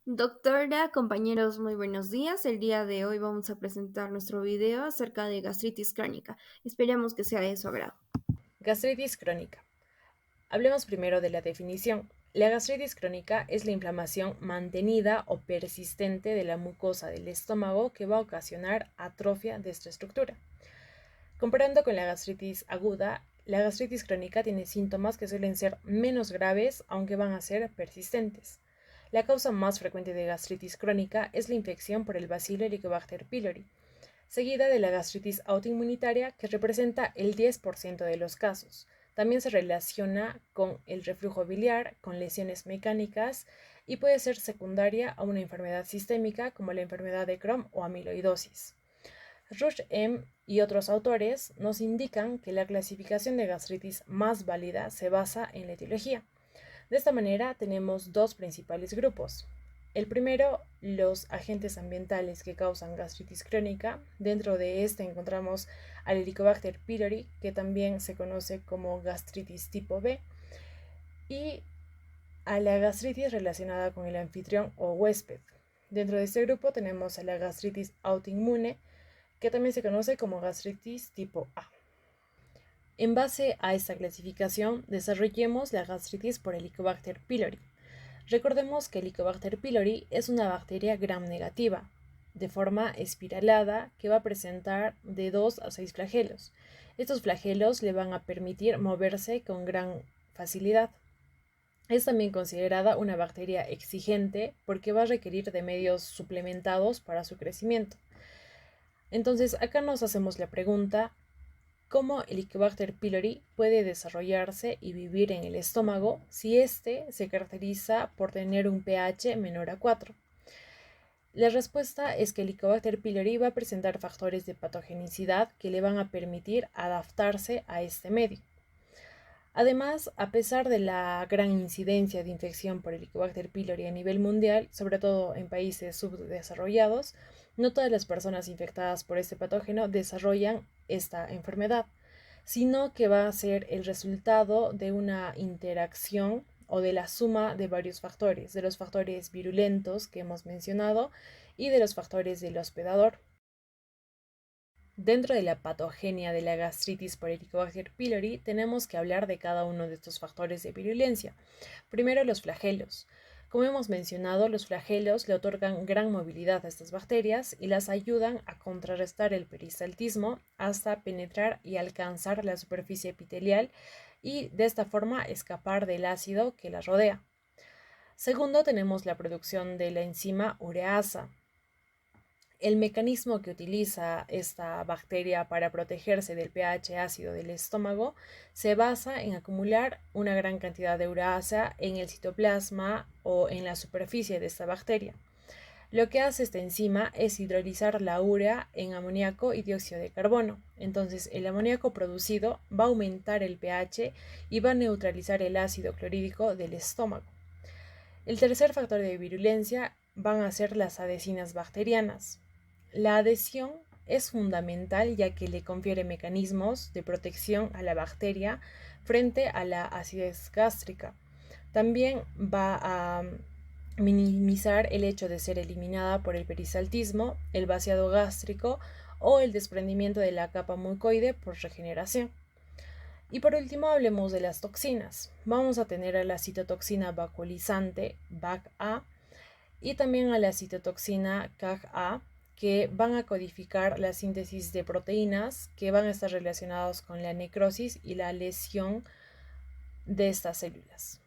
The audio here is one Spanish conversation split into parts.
Doctora, compañeros, muy buenos días. El día de hoy vamos a presentar nuestro video acerca de gastritis crónica. Esperemos que sea de su agrado. Gastritis crónica. Hablemos primero de la definición. La gastritis crónica es la inflamación mantenida o persistente de la mucosa del estómago que va a ocasionar atrofia de esta estructura. Comparando con la gastritis aguda, la gastritis crónica tiene síntomas que suelen ser menos graves, aunque van a ser persistentes. La causa más frecuente de gastritis crónica es la infección por el bacilo Helicobacter pylori, seguida de la gastritis autoinmunitaria, que representa el 10% de los casos. También se relaciona con el reflujo biliar, con lesiones mecánicas y puede ser secundaria a una enfermedad sistémica como la enfermedad de Crohn o amiloidosis. Rush M. y otros autores nos indican que la clasificación de gastritis más válida se basa en la etiología. De esta manera tenemos dos principales grupos. El primero, los agentes ambientales que causan gastritis crónica. Dentro de este encontramos al Helicobacter pylori, que también se conoce como gastritis tipo B, y a la gastritis relacionada con el anfitrión o huésped. Dentro de este grupo tenemos a la gastritis autoinmune, que también se conoce como gastritis tipo A. En base a esta clasificación, desarrollemos la gastritis por Helicobacter pylori. Recordemos que Helicobacter pylori es una bacteria gram negativa, de forma espiralada, que va a presentar de 2 a 6 flagelos. Estos flagelos le van a permitir moverse con gran facilidad. Es también considerada una bacteria exigente porque va a requerir de medios suplementados para su crecimiento. Entonces, acá nos hacemos la pregunta: ¿cómo el Helicobacter pylori puede desarrollarse y vivir en el estómago si éste se caracteriza por tener un pH menor a 4? La respuesta es que el Helicobacter pylori va a presentar factores de patogenicidad que le van a permitir adaptarse a este medio. Además, a pesar de la gran incidencia de infección por Helicobacter pylori a nivel mundial, sobre todo en países subdesarrollados, no todas las personas infectadas por este patógeno desarrollan esta enfermedad, sino que va a ser el resultado de una interacción o de la suma de varios factores, de los factores virulentos que hemos mencionado y de los factores del hospedador. Dentro de la patogenia de la gastritis por Helicobacter pylori, tenemos que hablar de cada uno de estos factores de virulencia. Primero, los flagelos. Como hemos mencionado, los flagelos le otorgan gran movilidad a estas bacterias y las ayudan a contrarrestar el peristaltismo hasta penetrar y alcanzar la superficie epitelial y de esta forma escapar del ácido que las rodea. Segundo, tenemos la producción de la enzima ureasa. El mecanismo que utiliza esta bacteria para protegerse del pH ácido del estómago se basa en acumular una gran cantidad de ureasa en el citoplasma o en la superficie de esta bacteria. Lo que hace esta enzima es hidrolizar la urea en amoníaco y dióxido de carbono. Entonces, el amoníaco producido va a aumentar el pH y va a neutralizar el ácido clorhídrico del estómago. El tercer factor de virulencia van a ser las adhesinas bacterianas. La adhesión es fundamental ya que le confiere mecanismos de protección a la bacteria frente a la acidez gástrica. También va a minimizar el hecho de ser eliminada por el peristaltismo, el vaciado gástrico o el desprendimiento de la capa mucoide por regeneración. Y por último, hablemos de las toxinas. Vamos a tener a la citotoxina vacuolizante, VAC-A, y también a la citotoxina CAG-A, que van a codificar la síntesis de proteínas que van a estar relacionados con la necrosis y la lesión de estas células.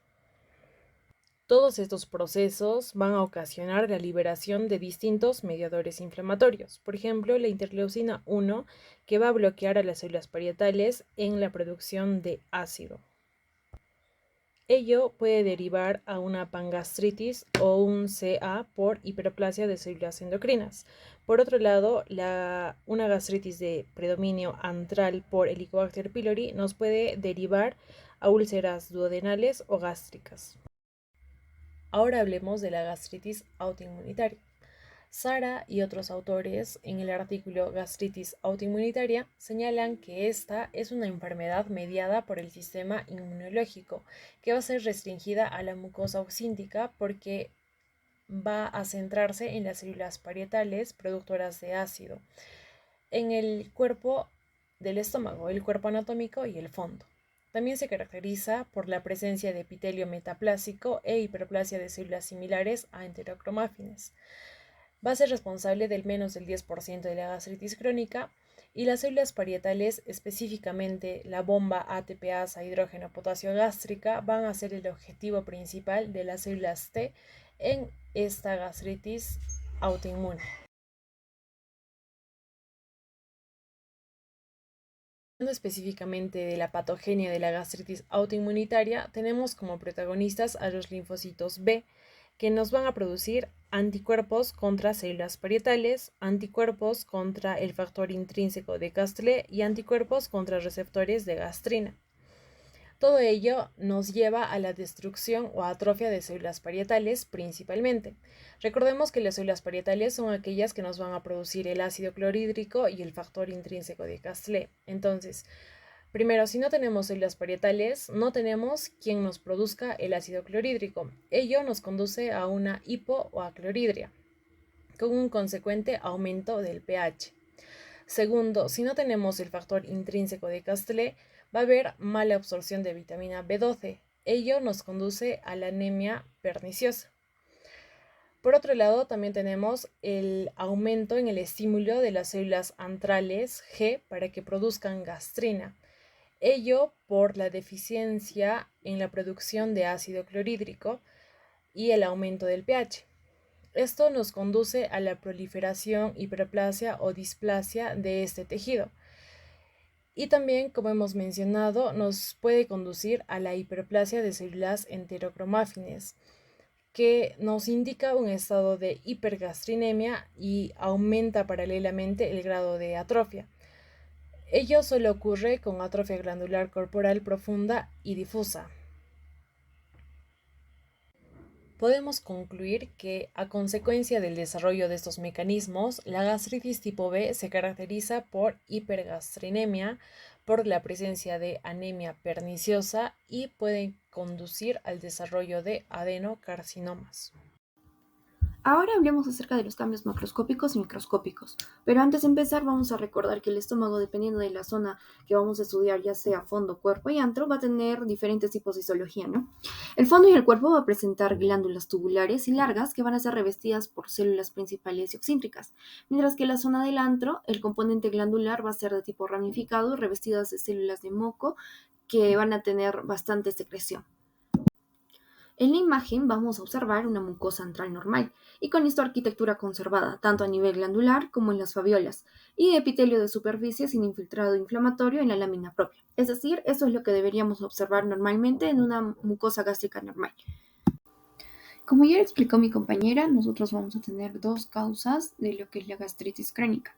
Todos estos procesos van a ocasionar la liberación de distintos mediadores inflamatorios, por ejemplo, la interleucina 1, que va a bloquear a las células parietales en la producción de ácido. Ello puede derivar a una pangastritis o un CA por hiperplasia de células endocrinas. Por otro lado, una gastritis de predominio antral por Helicobacter pylori nos puede derivar a úlceras duodenales o gástricas. Ahora hablemos de la gastritis autoinmunitaria. Sara y otros autores en el artículo Gastritis autoinmunitaria señalan que esta es una enfermedad mediada por el sistema inmunológico que va a ser restringida a la mucosa oxíntica porque va a centrarse en las células parietales productoras de ácido, en el cuerpo del estómago, el cuerpo anatómico y el fondo. También se caracteriza por la presencia de epitelio metaplásico e hiperplasia de células similares a enterocromáfines. Va a ser responsable del menos del 10% de la gastritis crónica y las células parietales, específicamente la bomba ATPasa hidrógeno-potasio gástrica, van a ser el objetivo principal de las células T en esta gastritis autoinmune. Hablando específicamente de la patogenia de la gastritis autoinmunitaria, tenemos como protagonistas a los linfocitos B, que nos van a producir anticuerpos contra células parietales, anticuerpos contra el factor intrínseco de Castlé y anticuerpos contra receptores de gastrina. Todo ello nos lleva a la destrucción o atrofia de células parietales principalmente. Recordemos que las células parietales son aquellas que nos van a producir el ácido clorhídrico y el factor intrínseco de Castlé. Entonces, primero, si no tenemos células parietales, no tenemos quien nos produzca el ácido clorhídrico. Ello nos conduce a una hipo o aclorhidria, con un consecuente aumento del pH. Segundo, si no tenemos el factor intrínseco de Castlé, va a haber mala absorción de vitamina B12. Ello nos conduce a la anemia perniciosa. Por otro lado, también tenemos el aumento en el estímulo de las células antrales G para que produzcan gastrina. Ello por la deficiencia en la producción de ácido clorhídrico y el aumento del pH. Esto nos conduce a la proliferación, hiperplasia o displasia de este tejido. Y también, como hemos mencionado, nos puede conducir a la hiperplasia de células enterocromáfines, que nos indica un estado de hipergastrinemia y aumenta paralelamente el grado de atrofia. Ello solo ocurre con atrofia glandular corporal profunda y difusa. Podemos concluir que, a consecuencia del desarrollo de estos mecanismos, la gastritis tipo B se caracteriza por hipergastrinemia, por la presencia de anemia perniciosa y puede conducir al desarrollo de adenocarcinomas. Ahora hablemos acerca de los cambios macroscópicos y microscópicos, pero antes de empezar vamos a recordar que el estómago, dependiendo de la zona que vamos a estudiar, ya sea fondo, cuerpo y antro, va a tener diferentes tipos de histología, ¿no? El fondo y el cuerpo va a presentar glándulas tubulares y largas que van a ser revestidas por células principales y oxíntricas, mientras que la zona del antro, el componente glandular va a ser de tipo ramificado, revestidas de células de moco que van a tener bastante secreción. En la imagen vamos a observar una mucosa antral normal y con esta arquitectura conservada, tanto a nivel glandular como en las fabiolas, y epitelio de superficie sin infiltrado inflamatorio en la lámina propia. Es decir, eso es lo que deberíamos observar normalmente en una mucosa gástrica normal. Como ya explicó mi compañera, nosotros vamos a tener dos causas de lo que es la gastritis crónica.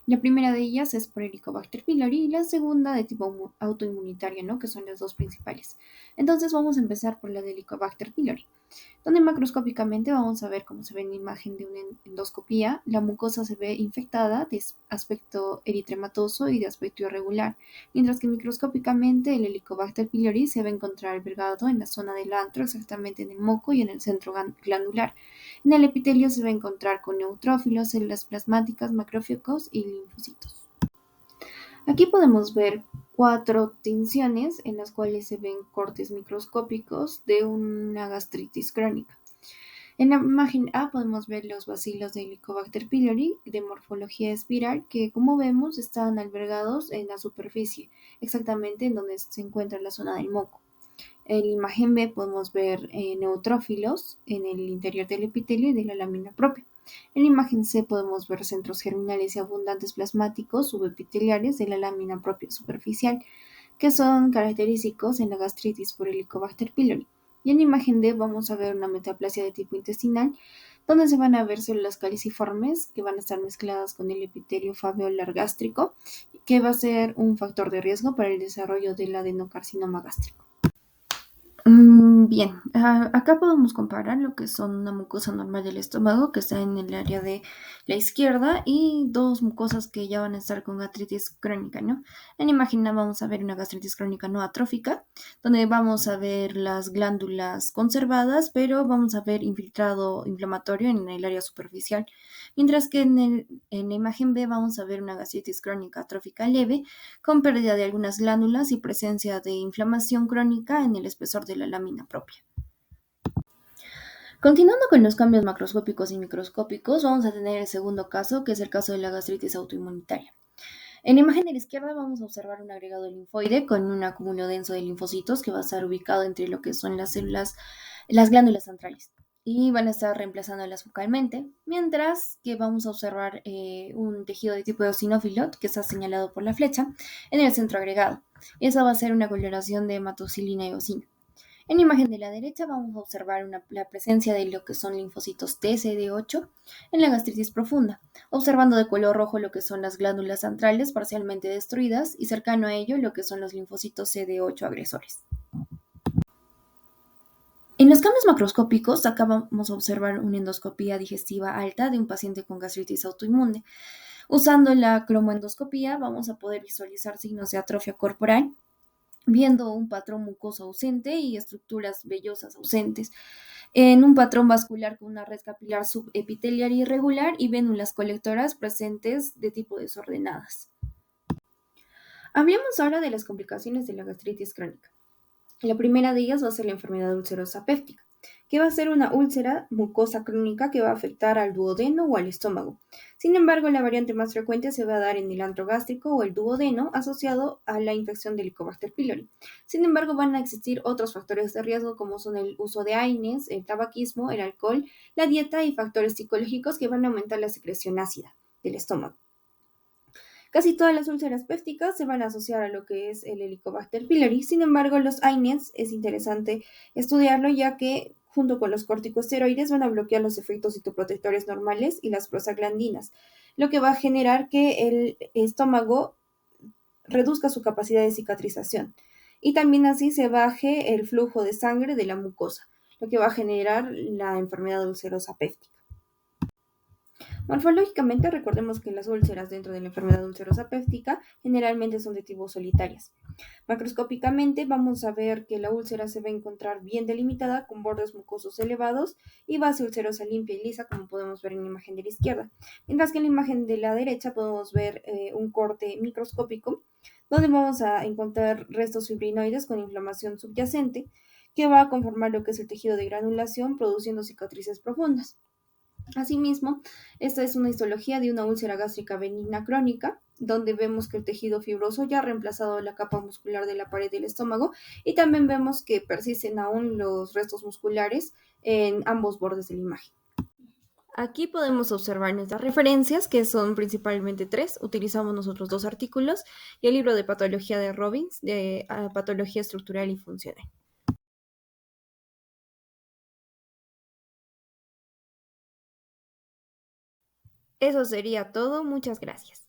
La primera de ellas es por Helicobacter pylori y la segunda de tipo autoinmunitaria, ¿no? Que son las dos principales. Entonces vamos a empezar por la de Helicobacter pylori, donde macroscópicamente vamos a ver cómo se ve en la imagen de una endoscopía. La mucosa se ve infectada de aspecto eritematoso y de aspecto irregular, mientras que microscópicamente el Helicobacter pylori se va a encontrar albergado en la zona del antro, exactamente en el moco y en el centro glandular. En el epitelio se va a encontrar con neutrófilos, células plasmáticas, macrófagos y linfocitos. Aquí podemos ver 4 tinciones en las cuales se ven cortes microscópicos de una gastritis crónica. En la imagen A podemos ver los bacilos de Helicobacter pylori de morfología espiral que, como vemos, están albergados en la superficie, exactamente en donde se encuentra la zona del moco. En la imagen B podemos ver neutrófilos en el interior del epitelio y de la lámina propia. En la imagen C podemos ver centros germinales y abundantes plasmáticos subepiteliales de la lámina propia superficial, que son característicos en la gastritis por Helicobacter pylori. Y en la imagen D vamos a ver una metaplasia de tipo intestinal, donde se van a ver células caliciformes que van a estar mezcladas con el epitelio alveolar gástrico, que va a ser un factor de riesgo para el desarrollo del adenocarcinoma gástrico. Bien, acá podemos comparar lo que son una mucosa normal del estómago, que está en el área de la izquierda, y dos mucosas que ya van a estar con gastritis crónica, ¿no? En imagen A vamos a ver una gastritis crónica no atrófica, donde vamos a ver las glándulas conservadas, pero vamos a ver infiltrado inflamatorio en el área superficial, mientras que en la imagen B vamos a ver una gastritis crónica atrófica leve, con pérdida de algunas glándulas y presencia de inflamación crónica en el espesor de la lámina propia. Continuando con los cambios macroscópicos y microscópicos, vamos a tener el segundo caso, que es el caso de la gastritis autoinmunitaria. En la imagen de la izquierda vamos a observar un agregado linfoide con un acúmulo denso de linfocitos que va a estar ubicado entre lo que son las células, las glándulas centrales, y van a estar reemplazándolas focalmente, mientras que vamos a observar un tejido de tipo eosinófilo que está señalado por la flecha en el centro agregado. Esa va a ser una coloración de hematocilina y eosina. En la imagen de la derecha vamos a observar la presencia de lo que son linfocitos T CD8 en la gastritis profunda, observando de color rojo lo que son las glándulas centrales parcialmente destruidas y cercano a ello lo que son los linfocitos CD8 agresores. En los cambios macroscópicos, acá vamos a observar una endoscopía digestiva alta de un paciente con gastritis autoinmune. Usando la cromoendoscopía vamos a poder visualizar signos de atrofia corporal, viendo un patrón mucoso ausente y estructuras vellosas ausentes, en un patrón vascular con una red capilar subepitelial irregular y vénulas colectoras presentes de tipo desordenadas. Hablemos ahora de las complicaciones de la gastritis crónica. La primera de ellas va a ser la enfermedad ulcerosa péptica, que va a ser una úlcera mucosa crónica que va a afectar al duodeno o al estómago. Sin embargo, la variante más frecuente se va a dar en el antro gástrico o el duodeno asociado a la infección del Helicobacter pylori. Sin embargo, van a existir otros factores de riesgo como son el uso de AINES, el tabaquismo, el alcohol, la dieta y factores psicológicos que van a aumentar la secreción ácida del estómago. Casi todas las úlceras pépticas se van a asociar a lo que es el Helicobacter pylori. Sin embargo, los AINES es interesante estudiarlo ya que junto con los corticosteroides van a bloquear los efectos citoprotectores normales y las prostaglandinas, lo que va a generar que el estómago reduzca su capacidad de cicatrización y también así se baje el flujo de sangre de la mucosa, lo que va a generar la enfermedad ulcerosa péptica. Morfológicamente, recordemos que las úlceras dentro de la enfermedad ulcerosa péptica generalmente son de tipo solitarias. Macroscópicamente vamos a ver que la úlcera se va a encontrar bien delimitada con bordes mucosos elevados y base ulcerosa limpia y lisa como podemos ver en la imagen de la izquierda. Mientras que en la imagen de la derecha podemos ver un corte microscópico donde vamos a encontrar restos fibrinoides con inflamación subyacente que va a conformar lo que es el tejido de granulación produciendo cicatrices profundas. Asimismo, esta es una histología de una úlcera gástrica benigna crónica, donde vemos que el tejido fibroso ya ha reemplazado la capa muscular de la pared del estómago y también vemos que persisten aún los restos musculares en ambos bordes de la imagen. Aquí podemos observar nuestras referencias, que son principalmente tres. Utilizamos nosotros dos artículos y el libro de patología de Robbins, de patología estructural y funcional. Eso sería todo. Muchas gracias.